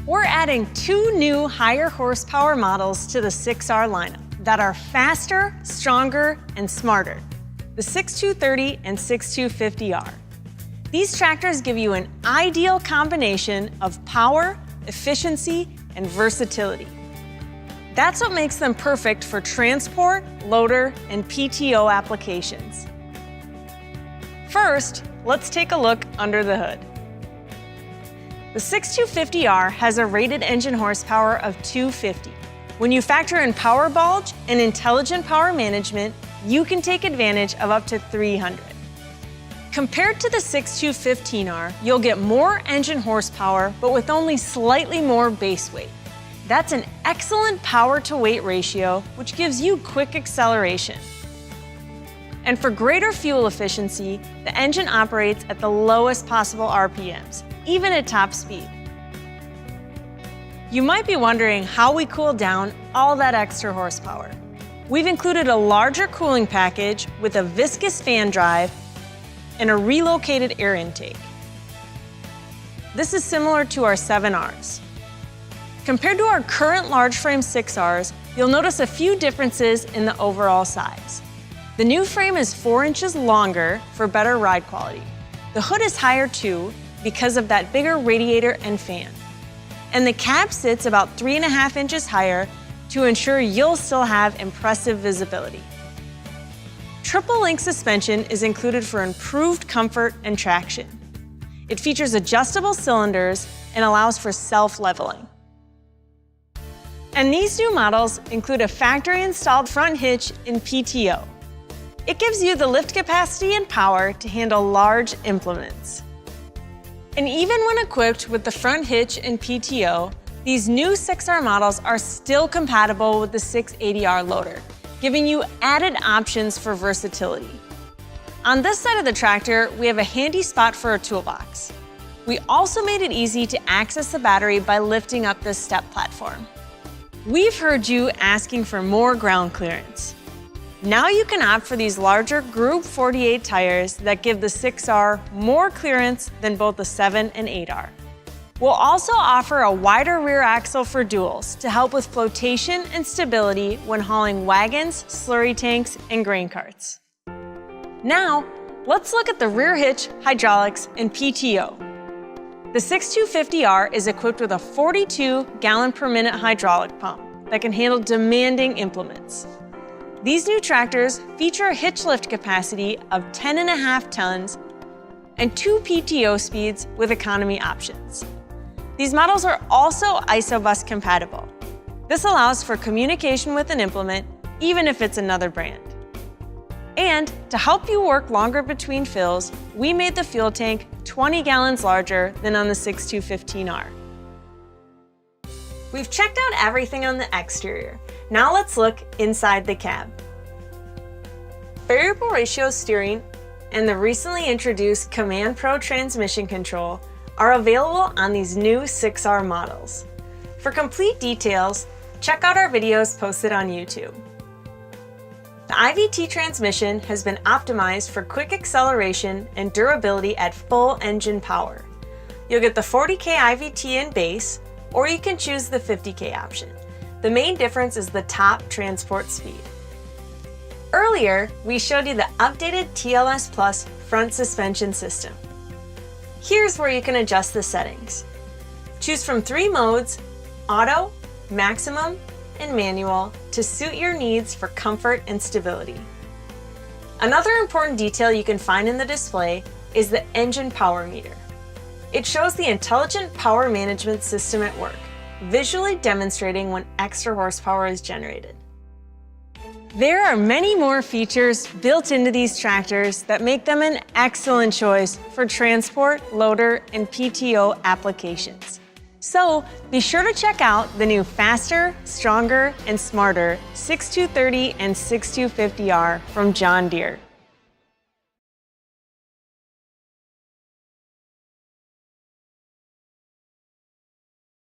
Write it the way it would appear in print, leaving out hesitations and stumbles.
We're adding two new higher horsepower models to the 6R lineup that are faster, stronger, and smarter, the 6230 and 6250R. These tractors give you an ideal combination of power, efficiency, and versatility. That's what makes them perfect for transport, loader, and PTO applications. First, let's take a look under the hood. The 6250R has a rated engine horsepower of 250. When you factor in power bulge and intelligent power management, you can take advantage of up to 300. Compared to the 6215R, you'll get more engine horsepower, but with only slightly more base weight. That's an excellent power-to-weight ratio, which gives you quick acceleration. And for greater fuel efficiency, the engine operates at the lowest possible RPMs, even at top speed. You might be wondering how we cool down all that extra horsepower. We've included a larger cooling package with a viscous fan drive and a relocated air intake. This is similar to our 7Rs. Compared to our current large frame 6Rs, you'll notice a few differences in the overall size. The new frame is 4 inches longer for better ride quality. The hood is higher too because of that bigger radiator and fan. And the cab sits about 3.5 inches higher to ensure you'll still have impressive visibility. Triple link suspension is included for improved comfort and traction. It features adjustable cylinders and allows for self-leveling. And these new models include a factory-installed front hitch in PTO. It gives you the lift capacity and power to handle large implements. And even when equipped with the front hitch and PTO, these new 6R models are still compatible with the 680R loader, giving you added options for versatility. On this side of the tractor, we have a handy spot for a toolbox. We also made it easy to access the battery by lifting up this step platform. We've heard you asking for more ground clearance. Now you can opt for these larger Group 48 tires that give the 6R more clearance than both the 7 and 8R. We'll also offer a wider rear axle for duals to help with flotation and stability when hauling wagons, slurry tanks, and grain carts. Now, let's look at the rear hitch, hydraulics, and PTO. The 6250R is equipped with a 42-gallon-per-minute hydraulic pump that can handle demanding implements. These new tractors feature a hitch lift capacity of 10.5 tons and 2 PTO speeds with economy options. These models are also ISOBUS compatible. This allows for communication with an implement, even if it's another brand. And to help you work longer between fills, we made the fuel tank 20 gallons larger than on the 6215R. We've checked out everything on the exterior. Now let's look inside the cab. Variable ratio steering and the recently introduced Command Pro transmission control are available on these new 6R models. For complete details, check out our videos posted on YouTube. The IVT transmission has been optimized for quick acceleration and durability at full engine power. You'll get the 40K IVT in base, or you can choose the 50K option. The main difference is the top transport speed. Earlier, we showed you the updated TLS Plus front suspension system. Here's where you can adjust the settings. Choose from 3 modes: auto, maximum, and manual to suit your needs for comfort and stability. Another important detail you can find in the display is the engine power meter. It shows the intelligent power management system at work, visually demonstrating when extra horsepower is generated. There are many more features built into these tractors that make them an excellent choice for transport, loader, and PTO applications. So be sure to check out the new faster, stronger, and smarter 6230 and 6250R from John Deere.